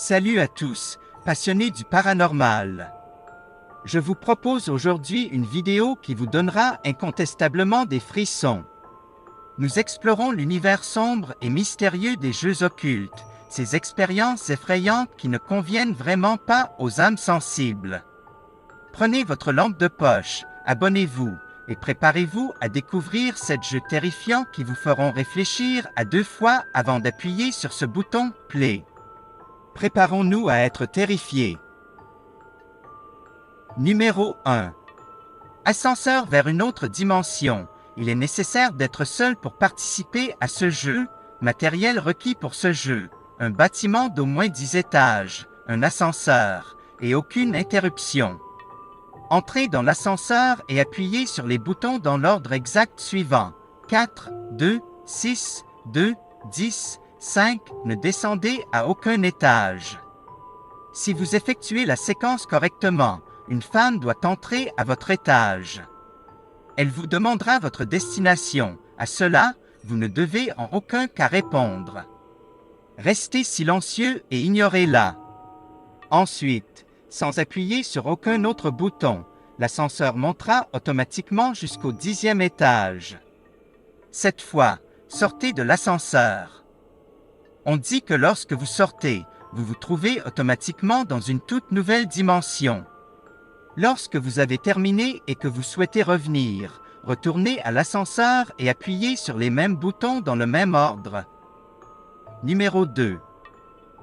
Salut à tous, passionnés du paranormal. Je vous propose aujourd'hui une vidéo qui vous donnera incontestablement des frissons. Nous explorons l'univers sombre et mystérieux des jeux occultes, ces expériences effrayantes qui ne conviennent vraiment pas aux âmes sensibles. Prenez votre lampe de poche, abonnez-vous et préparez-vous à découvrir ces jeux terrifiants qui vous feront réfléchir à 2 fois avant d'appuyer sur ce bouton « Play ». Préparons-nous à être terrifiés. Numéro 1. Ascenseur vers une autre dimension. Il est nécessaire d'être seul pour participer à ce jeu. Matériel requis pour ce jeu. Un bâtiment d'au moins 10 étages, un ascenseur, et aucune interruption. Entrez dans l'ascenseur et appuyez sur les boutons dans l'ordre exact suivant. 4, 2, 6, 2, 10, 5. Ne descendez à aucun étage. Si vous effectuez la séquence correctement, une femme doit entrer à votre étage. Elle vous demandera votre destination. À cela, vous ne devez en aucun cas répondre. Restez silencieux et ignorez-la. Ensuite, sans appuyer sur aucun autre bouton, l'ascenseur montera automatiquement jusqu'au 10e étage. Cette fois, sortez de l'ascenseur. On dit que lorsque vous sortez, vous vous trouvez automatiquement dans une toute nouvelle dimension. Lorsque vous avez terminé et que vous souhaitez revenir, retournez à l'ascenseur et appuyez sur les mêmes boutons dans le même ordre. Numéro 2.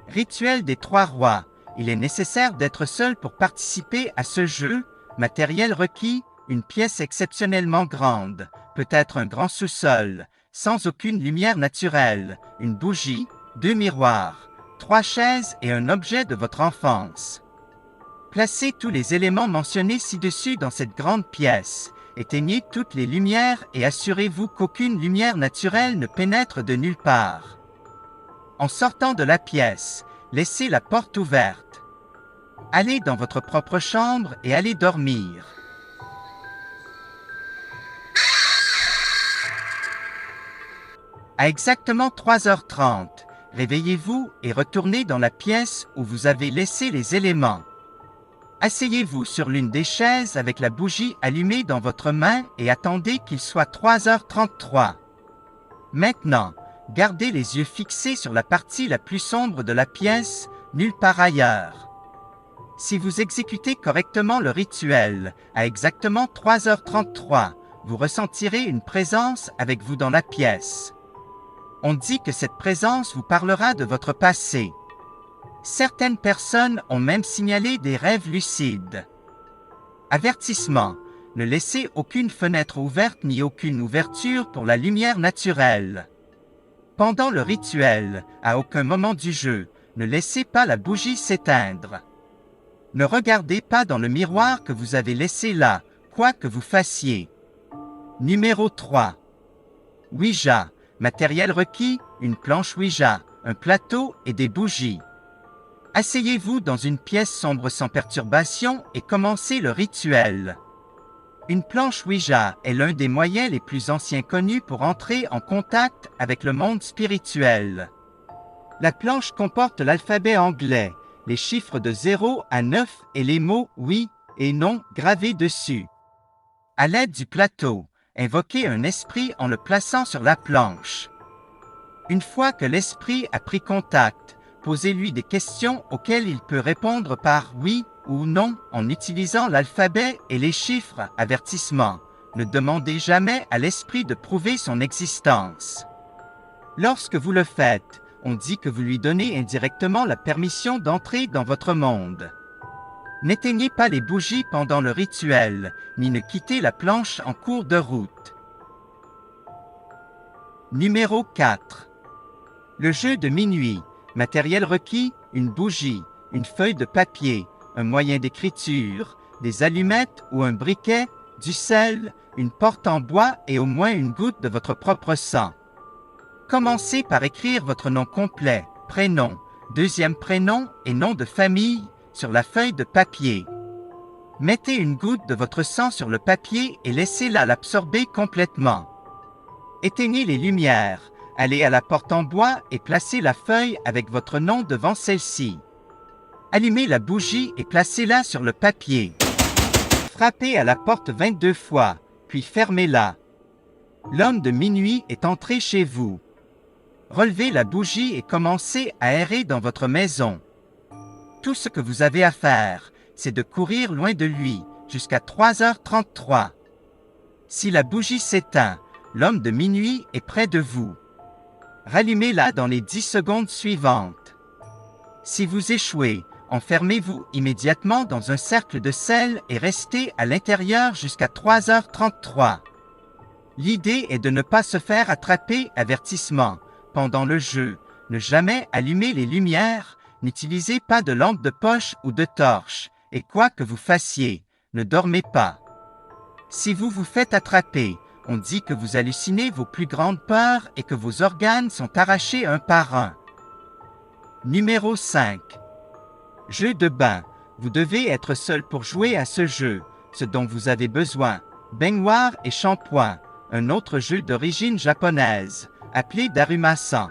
Rituel des 3 rois. Il est nécessaire d'être seul pour participer à ce jeu. Matériel requis, une pièce exceptionnellement grande, peut-être un grand sous-sol, sans aucune lumière naturelle, une bougie, 2 miroirs, 3 chaises et un objet de votre enfance. Placez tous les éléments mentionnés ci-dessus dans cette grande pièce. Éteignez toutes les lumières et assurez-vous qu'aucune lumière naturelle ne pénètre de nulle part. En sortant de la pièce, laissez la porte ouverte. Allez dans votre propre chambre et allez dormir. À exactement 3h30, réveillez-vous et retournez dans la pièce où vous avez laissé les éléments. Asseyez-vous sur l'une des chaises avec la bougie allumée dans votre main et attendez qu'il soit 3h33. Maintenant, gardez les yeux fixés sur la partie la plus sombre de la pièce, nulle part ailleurs. Si vous exécutez correctement le rituel, à exactement 3h33, vous ressentirez une présence avec vous dans la pièce. On dit que cette présence vous parlera de votre passé. Certaines personnes ont même signalé des rêves lucides. Avertissement: ne laissez aucune fenêtre ouverte ni aucune ouverture pour la lumière naturelle. Pendant le rituel, à aucun moment du jeu, ne laissez pas la bougie s'éteindre. Ne regardez pas dans le miroir que vous avez laissé là, quoi que vous fassiez. Numéro 3. Ouija. Matériel requis, une planche Ouija, un plateau et des bougies. Asseyez-vous dans une pièce sombre sans perturbation et commencez le rituel. Une planche Ouija est l'un des moyens les plus anciens connus pour entrer en contact avec le monde spirituel. La planche comporte l'alphabet anglais, les chiffres de 0 à 9 et les mots « oui » et « non » gravés dessus. À l'aide du plateau, invoquez un esprit en le plaçant sur la planche. Une fois que l'esprit a pris contact, posez-lui des questions auxquelles il peut répondre par « oui » ou « non » en utilisant l'alphabet et les chiffres. Avertissement: ne demandez jamais à l'esprit de prouver son existence. Lorsque vous le faites, on dit que vous lui donnez indirectement la permission d'entrer dans votre monde. N'éteignez pas les bougies pendant le rituel, ni ne quittez la planche en cours de route. Numéro 4. Le jeu de minuit. Matériel requis, une bougie, une feuille de papier, un moyen d'écriture, des allumettes ou un briquet, du sel, une porte en bois et au moins une goutte de votre propre sang. Commencez par écrire votre nom complet, prénom, deuxième prénom et nom de famille sur la feuille de papier. Mettez une goutte de votre sang sur le papier et laissez-la l'absorber complètement. Éteignez les lumières, allez à la porte en bois et placez la feuille avec votre nom devant celle-ci. Allumez la bougie et placez-la sur le papier. Frappez à la porte 22 fois, puis fermez-la. L'homme de minuit est entré chez vous. Relevez la bougie et commencez à errer dans votre maison. Tout ce que vous avez à faire, c'est de courir loin de lui, jusqu'à 3h33. Si la bougie s'éteint, l'homme de minuit est près de vous. Rallumez-la dans les 10 secondes suivantes. Si vous échouez, enfermez-vous immédiatement dans un cercle de sel et restez à l'intérieur jusqu'à 3h33. L'idée est de ne pas se faire attraper. Avertissement. Pendant le jeu, ne jamais allumer les lumières, n'utilisez pas de lampe de poche ou de torche, et quoi que vous fassiez, ne dormez pas. Si vous vous faites attraper, on dit que vous hallucinez vos plus grandes peurs et que vos organes sont arrachés un par un. Numéro 5. Jeu de bain. Vous devez être seul pour jouer à ce jeu. Ce dont vous avez besoin, baignoire et shampoing, un autre jeu d'origine japonaise, appelé Daruma-san.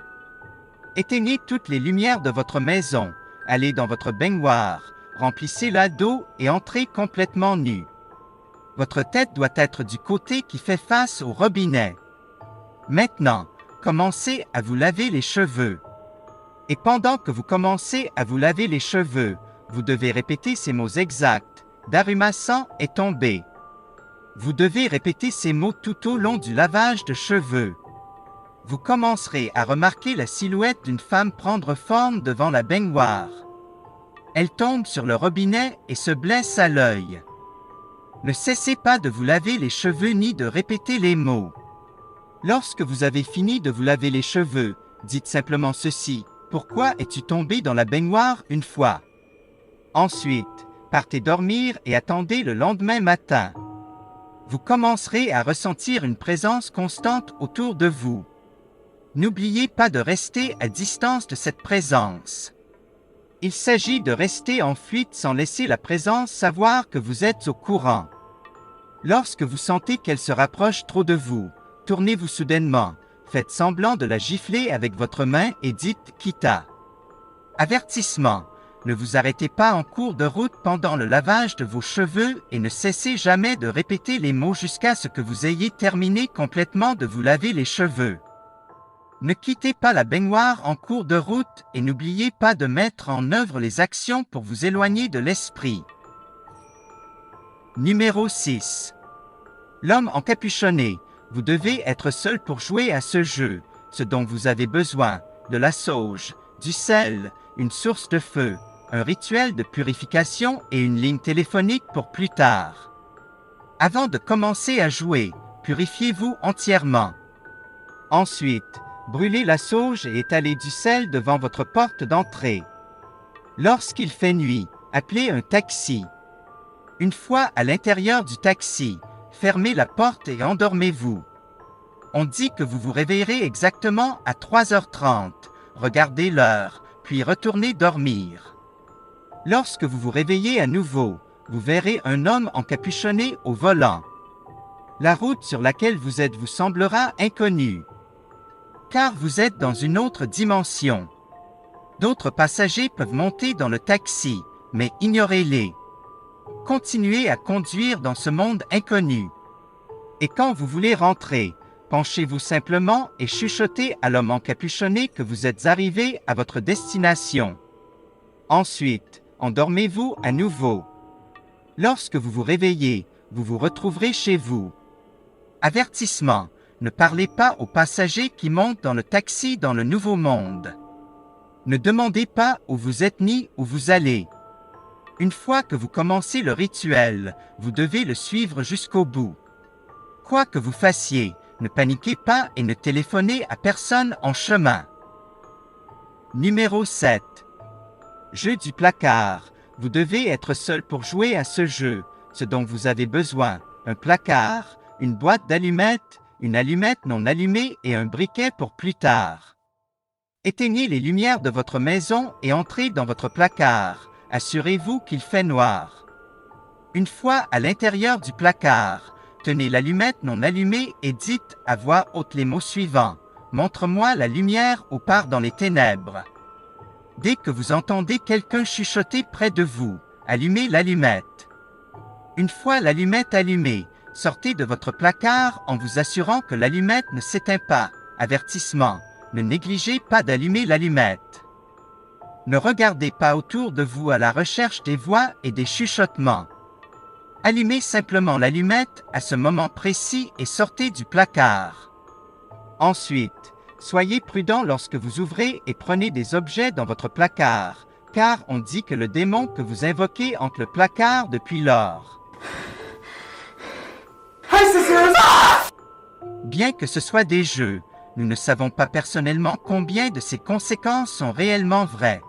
Éteignez toutes les lumières de votre maison, allez dans votre baignoire, remplissez-la d'eau et entrez complètement nu. Votre tête doit être du côté qui fait face au robinet. Maintenant, commencez à vous laver les cheveux. Et pendant que vous commencez à vous laver les cheveux, vous devez répéter ces mots exacts. Daruma-san est tombé. Vous devez répéter ces mots tout au long du lavage de cheveux. Vous commencerez à remarquer la silhouette d'une femme prendre forme devant la baignoire. Elle tombe sur le robinet et se blesse à l'œil. Ne cessez pas de vous laver les cheveux ni de répéter les mots. Lorsque vous avez fini de vous laver les cheveux, dites simplement ceci. Pourquoi es-tu tombé dans la baignoire une fois? Ensuite, partez dormir et attendez le lendemain matin. Vous commencerez à ressentir une présence constante autour de vous. N'oubliez pas de rester à distance de cette présence. Il s'agit de rester en fuite sans laisser la présence savoir que vous êtes au courant. Lorsque vous sentez qu'elle se rapproche trop de vous, tournez-vous soudainement, faites semblant de la gifler avec votre main et dites « Kita ». Avertissement. Ne vous arrêtez pas en cours de route pendant le lavage de vos cheveux et ne cessez jamais de répéter les mots jusqu'à ce que vous ayez terminé complètement de vous laver les cheveux. Ne quittez pas la baignoire en cours de route et n'oubliez pas de mettre en œuvre les actions pour vous éloigner de l'esprit. Numéro 6. L'homme encapuchonné. Vous devez être seul pour jouer à ce jeu. Ce dont vous avez besoin, de la sauge, du sel, une source de feu, un rituel de purification et une ligne téléphonique pour plus tard. Avant de commencer à jouer, purifiez-vous entièrement. Ensuite, brûlez la sauge et étalez du sel devant votre porte d'entrée. Lorsqu'il fait nuit, appelez un taxi. Une fois à l'intérieur du taxi, fermez la porte et endormez-vous. On dit que vous vous réveillerez exactement à 3h30. Regardez l'heure, puis retournez dormir. Lorsque vous vous réveillez à nouveau, vous verrez un homme encapuchonné au volant. La route sur laquelle vous êtes vous semblera inconnue, car vous êtes dans une autre dimension. D'autres passagers peuvent monter dans le taxi, mais ignorez-les. Continuez à conduire dans ce monde inconnu. Et quand vous voulez rentrer, penchez-vous simplement et chuchotez à l'homme encapuchonné que vous êtes arrivé à votre destination. Ensuite, endormez-vous à nouveau. Lorsque vous vous réveillez, vous vous retrouverez chez vous. Avertissement. Ne parlez pas aux passagers qui montent dans le taxi dans le nouveau monde. Ne demandez pas où vous êtes ni où vous allez. Une fois que vous commencez le rituel, vous devez le suivre jusqu'au bout. Quoi que vous fassiez, ne paniquez pas et ne téléphonez à personne en chemin. Numéro 7. Jeu du placard. Vous devez être seul pour jouer à ce jeu. Ce dont vous avez besoin, un placard, une boîte d'allumettes, une allumette non allumée et un briquet pour plus tard. Éteignez les lumières de votre maison et entrez dans votre placard. Assurez-vous qu'il fait noir. Une fois à l'intérieur du placard, tenez l'allumette non allumée et dites à voix haute les mots suivants. Montre-moi la lumière ou pars dans les ténèbres. Dès que vous entendez quelqu'un chuchoter près de vous, allumez l'allumette. Une fois l'allumette allumée, sortez de votre placard en vous assurant que l'allumette ne s'éteint pas. Avertissement, ne négligez pas d'allumer l'allumette. Ne regardez pas autour de vous à la recherche des voix et des chuchotements. Allumez simplement l'allumette à ce moment précis et sortez du placard. Ensuite, soyez prudent lorsque vous ouvrez et prenez des objets dans votre placard, car on dit que le démon que vous invoquez hante le placard depuis lors. Bien que ce soit des jeux, nous ne savons pas personnellement combien de ces conséquences sont réellement vraies.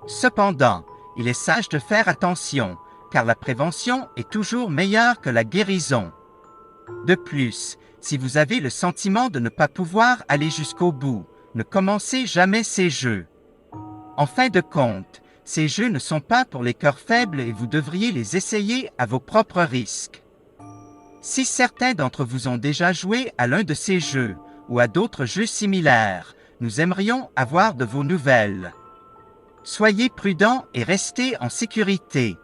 Cependant, il est sage de faire attention, car la prévention est toujours meilleure que la guérison. De plus, si vous avez le sentiment de ne pas pouvoir aller jusqu'au bout, ne commencez jamais ces jeux. En fin de compte, ces jeux ne sont pas pour les cœurs faibles et vous devriez les essayer à vos propres risques. Si certains d'entre vous ont déjà joué à l'un de ces jeux, ou à d'autres jeux similaires, nous aimerions avoir de vos nouvelles. Soyez prudents et restez en sécurité.